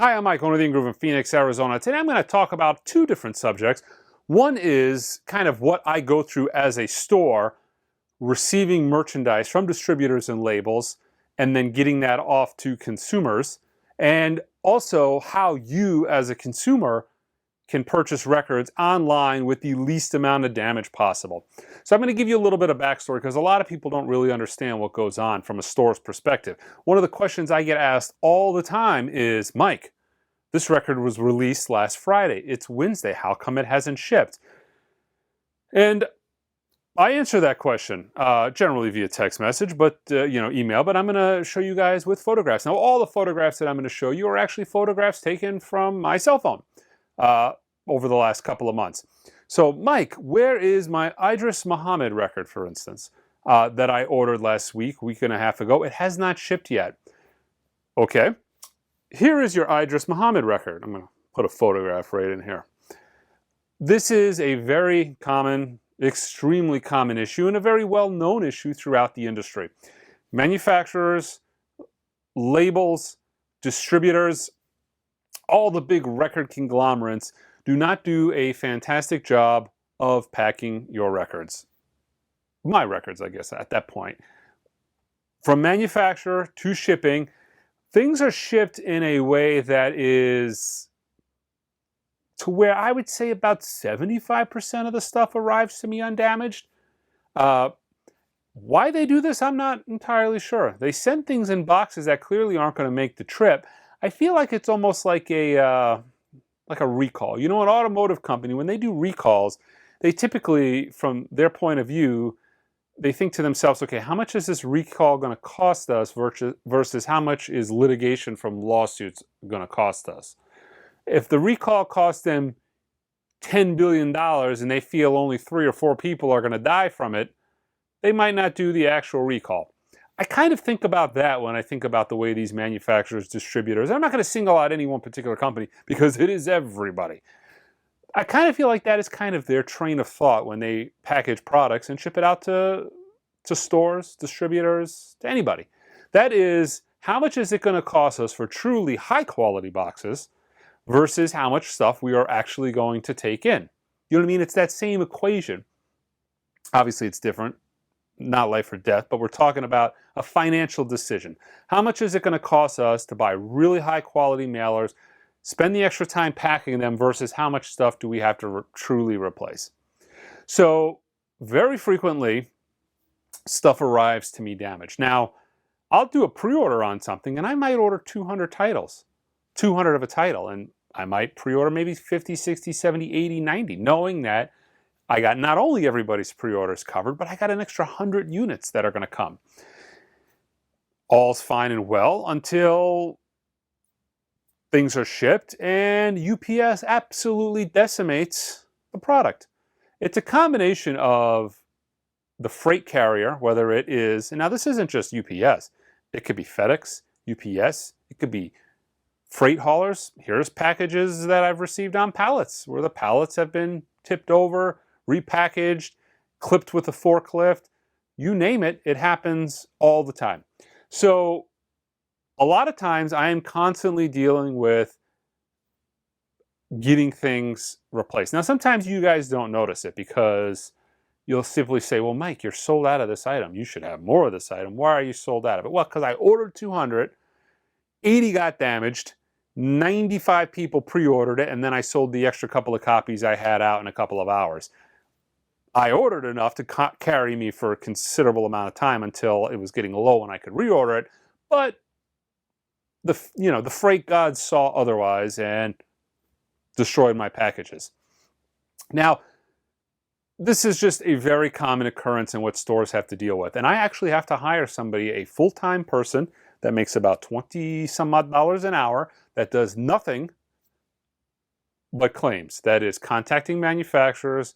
Hi, I'm Mike, owner of the Groove in Phoenix, Arizona. Today I'm going to talk about two different subjects. One is kind of what I go through as a store, receiving merchandise from distributors and labels, and then getting that off to consumers. And also how you as a consumer can purchase records online with the least amount of damage possible. So I'm going to give you a little bit of backstory because a lot of people don't really understand what goes on from a store's perspective. One of the questions I get asked all the time is, Mike, this record was released last Friday. It's Wednesday. How come it hasn't shipped? And I answer that question generally via text message, but email. But I'm going to show you guys with photographs. Now, all the photographs that I'm going to show you are actually photographs taken from my cell phone over the last couple of months. So, Mike, where is my Idris Muhammad record, for instance, that I ordered last week and a half ago? It has not shipped yet. Okay. Here is your Idris Muhammad record. I'm going to put a photograph right in here. This is a very common, extremely common issue and a very well-known issue throughout the industry. Manufacturers, labels, distributors, all the big record conglomerates do not do a fantastic job of packing your records. My records, I guess, at that point. From manufacturer to shipping, things are shipped in a way that is to where I would say about 75% of the stuff arrives to me undamaged. Why they do this, I'm not entirely sure. They send things in boxes that clearly aren't going to make the trip. I feel like it's almost like a recall. You know, an automotive company, when they do recalls, they typically, from their point of view, they think to themselves, okay, how much is this recall going to cost us versus how much is litigation from lawsuits going to cost us? If the recall costs them $10 billion and they feel only 3 or 4 people are going to die from it, they might not do the actual recall. I kind of think about that when I think about the way these manufacturers, distributors, I'm not going to single out any one particular company because it is everybody. I kind of feel like that is kind of their train of thought when they package products and ship it out to stores, distributors, to anybody. That is, how much is it going to cost us for truly high quality boxes versus how much stuff we are actually going to take in? You know what I mean? It's that same equation. Obviously, it's different. Not life or death, but we're talking about a financial decision. How much is it going to cost us to buy really high quality mailers, spend the extra time packing them versus how much stuff do we have to truly replace? So very frequently, stuff arrives to me damaged. Now, I'll do a pre-order on something and I might order 200 titles, 200 of a title, and I might pre-order maybe 50, 60, 70, 80, 90, knowing that I got not only everybody's pre-orders covered, but I got an extra 100 units that are going to come. All's fine and well until things are shipped and UPS absolutely decimates the product. It's a combination of the freight carrier, whether it is, and now this isn't just UPS, it could be FedEx, UPS, it could be freight haulers. Here's packages that I've received on pallets where the pallets have been tipped over, repackaged, clipped with a forklift, you name it, it happens all the time. So a lot of times I am constantly dealing with getting things replaced. Now, sometimes you guys don't notice it because you'll simply say, well, Mike, you're sold out of this item. You should have more of this item. Why are you sold out of it? Well, because I ordered 200, 80 got damaged, 95 people pre-ordered it, and then I sold the extra couple of copies I had out in a couple of hours. I ordered enough to carry me for a considerable amount of time until it was getting low and I could reorder it. But the freight gods saw otherwise and destroyed my packages. Now, this is just a very common occurrence in what stores have to deal with. And I actually have to hire somebody, a full-time person that makes about $20 some odd an hour, that does nothing but claims. That is contacting manufacturers,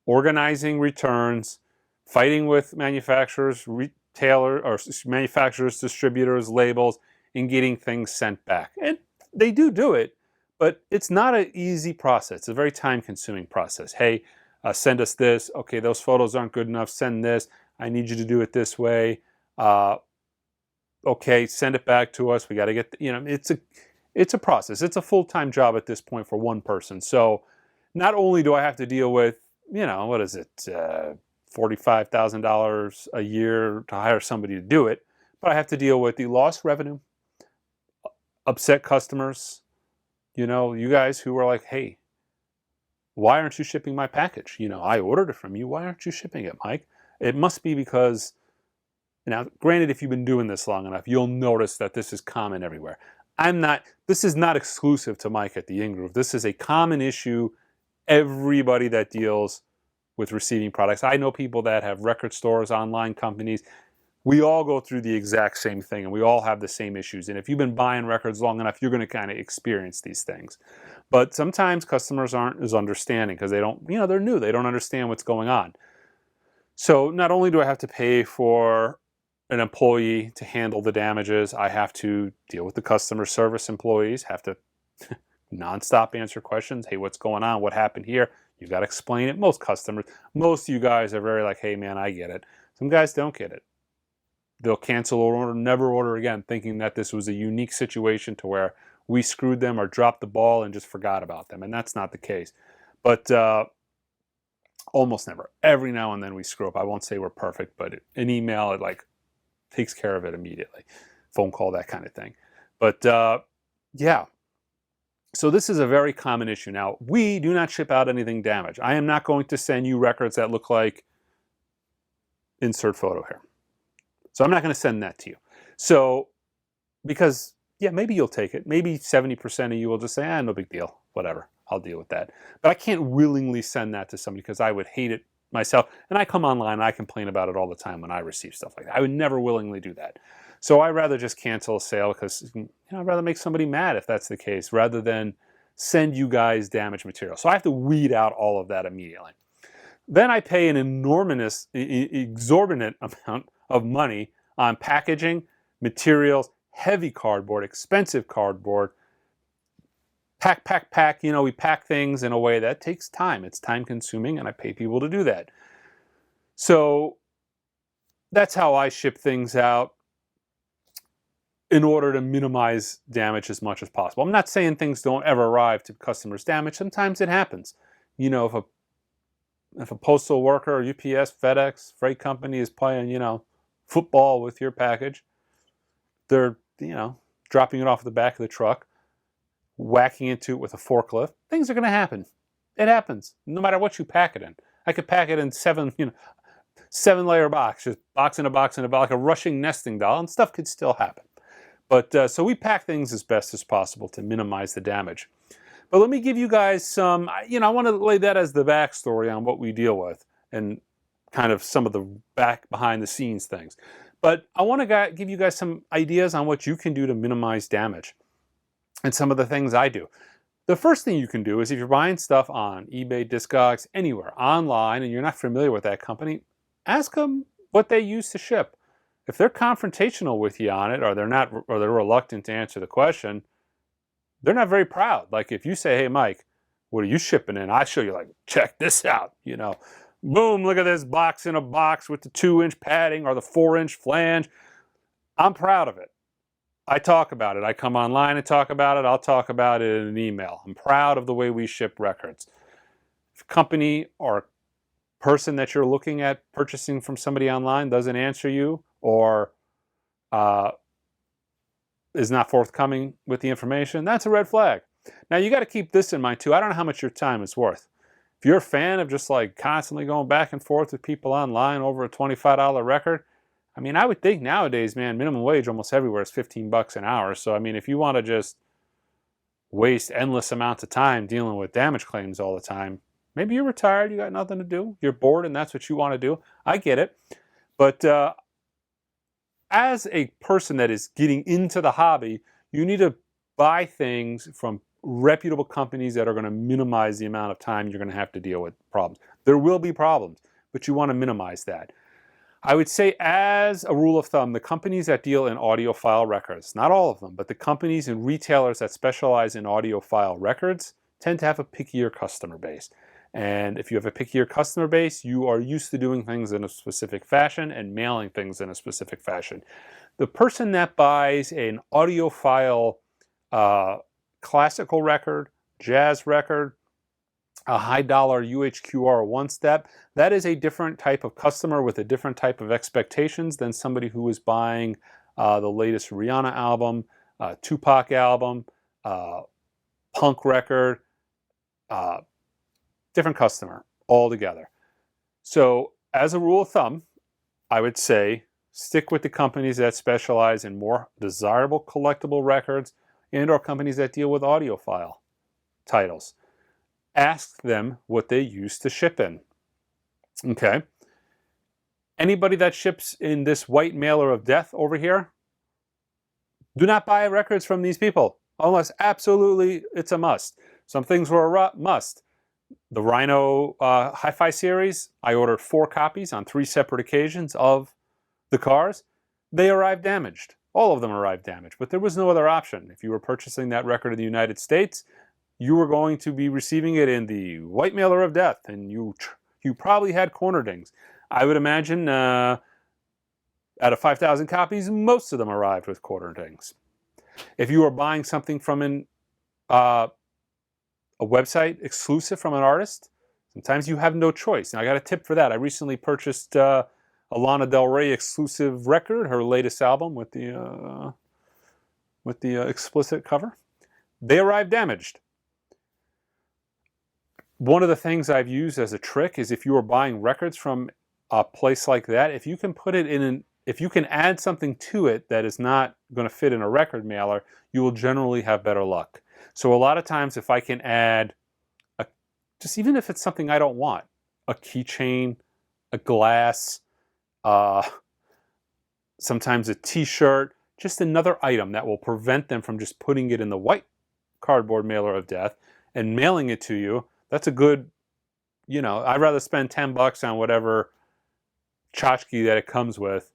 organizing returns, fighting with manufacturers, manufacturers, distributors, labels, and getting things sent back. And they do it, but it's not an easy process. It's a very time-consuming process. Hey, send us this. Okay, those photos aren't good enough. Send this. I need you to do it this way. Okay, send it back to us. We got to get, it's a process. It's a full-time job at this point for one person. So not only do I have to deal with, what is it, $45,000 a year to hire somebody to do it, but I have to deal with the lost revenue, upset customers, you guys who are like, hey, why aren't you shipping my package? I ordered it from you. Why aren't you shipping it, Mike? It must be because, now, granted, if you've been doing this long enough, you'll notice that this is common everywhere. This is not exclusive to Mike at the In-Groove. This is a common issue. Everybody that deals with receiving products. I know people that have record stores, online companies. We all go through the exact same thing, and we all have the same issues. And if you've been buying records long enough, you're going to kind of experience these things. But sometimes customers aren't as understanding because they don't, they're new. They don't understand what's going on. So not only do I have to pay for an employee to handle the damages, I have to deal with the customer service employees, have to nonstop answer questions. Hey, what's going on? What happened here? You've got to explain it. Most of you guys are very like, hey man, I get it. Some guys don't get it. They'll cancel or order, never order again, thinking that this was a unique situation to where we screwed them or dropped the ball and just forgot about them. And that's not the case. But almost never. Every now and then we screw up. I won't say we're perfect, but an email, it takes care of it immediately. Phone call, that kind of thing. But yeah. So this is a very common issue. Now, we do not ship out anything damaged. I am not going to send you records that look like insert photo here. So I'm not going to send that to you. So, because, yeah, maybe you'll take it. Maybe 70% of you will just say, no big deal, whatever, I'll deal with that. But I can't willingly send that to somebody because I would hate it myself. And I come online and I complain about it all the time when I receive stuff like that. I would never willingly do that. So I'd rather just cancel a sale because I'd rather make somebody mad if that's the case rather than send you guys damaged material. So I have to weed out all of that immediately. Then I pay an exorbitant amount of money on packaging, materials, heavy cardboard, expensive cardboard, pack. We pack things in a way that takes time. It's time consuming and I pay people to do that. So that's how I ship things out in order to minimize damage as much as possible. I'm not saying things don't ever arrive to customers damaged. Sometimes it happens. If a postal worker or UPS, FedEx, freight company is playing, football with your package, they're, dropping it off the back of the truck, whacking into it with a forklift, things are going to happen. It happens, no matter what you pack it in. I could pack it in 7-layer box, just box in a box in a box, like a rushing nesting doll, and stuff could still happen. But so we pack things as best as possible to minimize the damage. But let me give you guys some, I want to lay that as the backstory on what we deal with and kind of some of the behind the scenes things. But I want to give you guys some ideas on what you can do to minimize damage and some of the things I do. The first thing you can do is if you're buying stuff on eBay, Discogs, anywhere online, and you're not familiar with that company, ask them what they use to ship. If they're confrontational with you on it, or they're reluctant to answer the question, they're not very proud. Like if you say, hey, Mike, what are you shipping in? I show you check this out, boom, look at this box in a box with the 2-inch padding or the 4-inch flange. I'm proud of it. I talk about it. I come online and talk about it. I'll talk about it in an email. I'm proud of the way we ship records. If a company or person that you're looking at purchasing from somebody online doesn't answer you or is not forthcoming with the information, that's a red flag. Now you got to keep this in mind too. I don't know how much your time is worth. If you're a fan of just constantly going back and forth with people online over a $25 record, I would think nowadays, man, minimum wage almost everywhere is $15 an hour. So if you want to just waste endless amounts of time dealing with damage claims all the time, maybe you're retired, you got nothing to do, you're bored and that's what you want to do. I get it. But as a person that is getting into the hobby, you need to buy things from reputable companies that are going to minimize the amount of time you're going to have to deal with problems. There will be problems, but you want to minimize that. I would say as a rule of thumb, the companies that deal in audiophile records, not all of them, but the companies and retailers that specialize in audiophile records tend to have a pickier customer base. And if you have a pickier customer base, you are used to doing things in a specific fashion and mailing things in a specific fashion. The person that buys an audiophile classical record, jazz record, a high dollar UHQR one step, that is a different type of customer with a different type of expectations than somebody who is buying the latest Rihanna album, Tupac album, punk record, different customer altogether. So as a rule of thumb, I would say stick with the companies that specialize in more desirable collectible records and or companies that deal with audiophile titles. Ask them what they used to ship in. Okay. Anybody that ships in this white mailer of death over here, do not buy records from these people unless absolutely it's a must. Some things were a must. The Rhino Hi-Fi series, I ordered 4 copies on 3 separate occasions of the cars. They arrived damaged. All of them arrived damaged, but there was no other option. If you were purchasing that record in the United States, you were going to be receiving it in the white mailer of death, and you probably had corner dings. I would imagine out of 5,000 copies, most of them arrived with corner dings. If you are buying something from a website exclusive from an artist, sometimes you have no choice. Now, I got a tip for that. I recently purchased a Lana Del Rey exclusive record, her latest album with the explicit cover. They arrived damaged. One of the things I've used as a trick is if you are buying records from a place like that, if you can put it in if you can add something to it that is not going to fit in a record mailer, you will generally have better luck. So a lot of times if I can add, just even if it's something I don't want, a keychain, a glass, sometimes a t-shirt, just another item that will prevent them from just putting it in the white cardboard mailer of death and mailing it to you, that's a good, I'd rather spend $10 on whatever tchotchke that it comes with,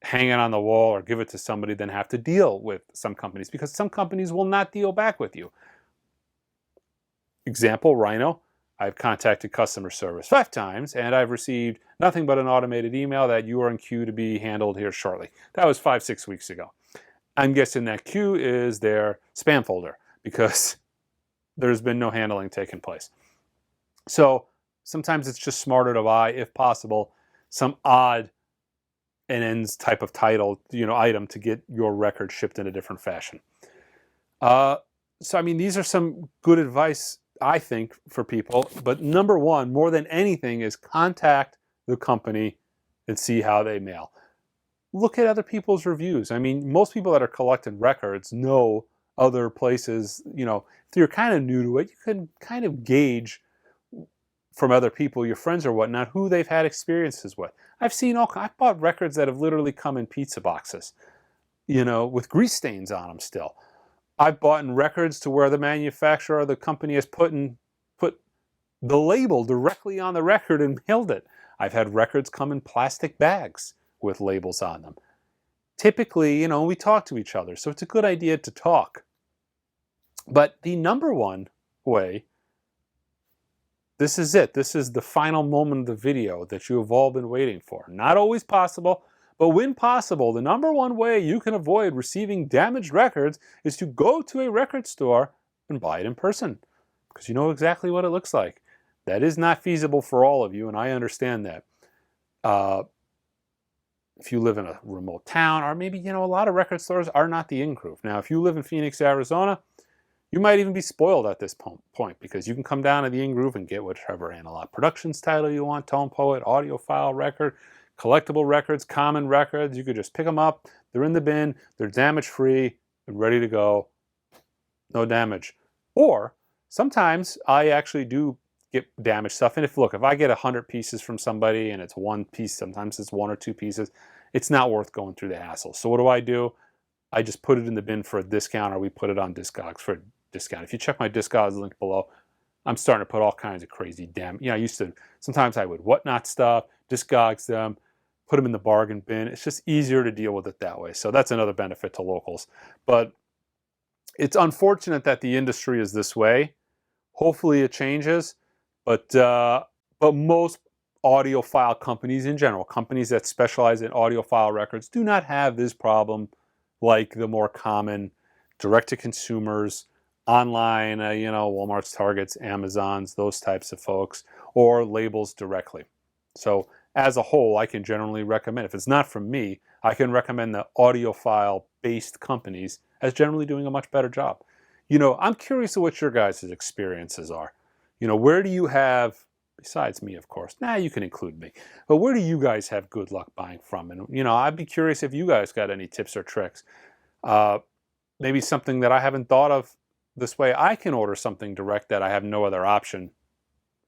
hang it on the wall or give it to somebody than have to deal with some companies, because some companies will not deal back with you. Example, Rhino. I've contacted customer service 5 times and I've received nothing but an automated email that you are in queue to be handled here shortly. That was 5-6 weeks ago. I'm guessing that queue is their spam folder because there's been no handling taking place. So sometimes it's just smarter to buy, if possible, some odd and ends type of title, item to get your record shipped in a different fashion. So, these are some good advice, I think, for people. But number one, more than anything, is contact the company and see how they mail. Look at other people's reviews. Most people that are collecting records know other places. If you're kind of new to it, you can kind of gauge from other people, your friends or whatnot, who they've had experiences with. I've bought records that have literally come in pizza boxes, with grease stains on them still. I've bought records to where the manufacturer or the company has put the label directly on the record and mailed it. I've had records come in plastic bags with labels on them. Typically, we talk to each other, so it's a good idea to talk. But the number one way, this is it. This is the final moment of the video that you have all been waiting for. Not always possible, but when possible, the number one way you can avoid receiving damaged records is to go to a record store and buy it in person, because you know exactly what it looks like. That is not feasible for all of you, and I understand that. If you live in a remote town, or maybe, a lot of record stores are not the in-groove. Now, if you live in Phoenix, Arizona, you might even be spoiled at this point, because you can come down to the in-groove and get whichever Analog Productions title you want, Tone Poet, audiophile record, collectible records, common records. You could just pick them up. They're in the bin. They're damage-free and ready to go. No damage. Or sometimes I actually do get damaged stuff. And if I get 100 pieces from somebody and it's one piece, sometimes it's 1 or 2 pieces, it's not worth going through the hassle. So what do? I just put it in the bin for a discount, or we put it on Discogs for a discount. If you check my Discogs link below, I'm starting to put all kinds of crazy sometimes I would whatnot stuff, Discogs them, put them in the bargain bin. It's just easier to deal with it that way. So that's another benefit to locals. But it's unfortunate that the industry is this way. Hopefully it changes. But most audiophile companies in general, companies that specialize in audiophile records, do not have this problem like the more common direct to consumers, online, Walmart's, Targets, Amazons, those types of folks, or labels directly. So as a whole, I can generally recommend, if it's not from me, I can recommend the audiophile-based companies as generally doing a much better job. I'm curious of what your guys' experiences are. Where do you have, besides me, of course, you can include me, but where do you guys have good luck buying from? And, I'd be curious if you guys got any tips or tricks. Maybe something that I haven't thought of. This way I can order something direct that I have no other option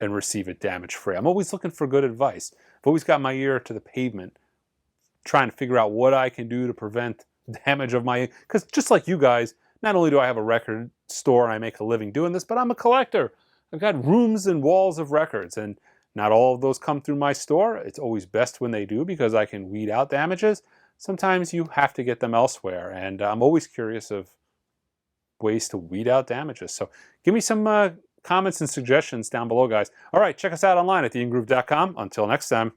and receive it damage-free. I'm always looking for good advice. I've always got my ear to the pavement, trying to figure out what I can do to prevent damage of my... Because just like you guys, not only do I have a record store and I make a living doing this, but I'm a collector. I've got rooms and walls of records, and not all of those come through my store. It's always best when they do because I can weed out damages. Sometimes you have to get them elsewhere, and I'm always curious of ways to weed out damages. So give me some comments and suggestions down below, guys. All right, check us out online at theingroove.com. Until next time.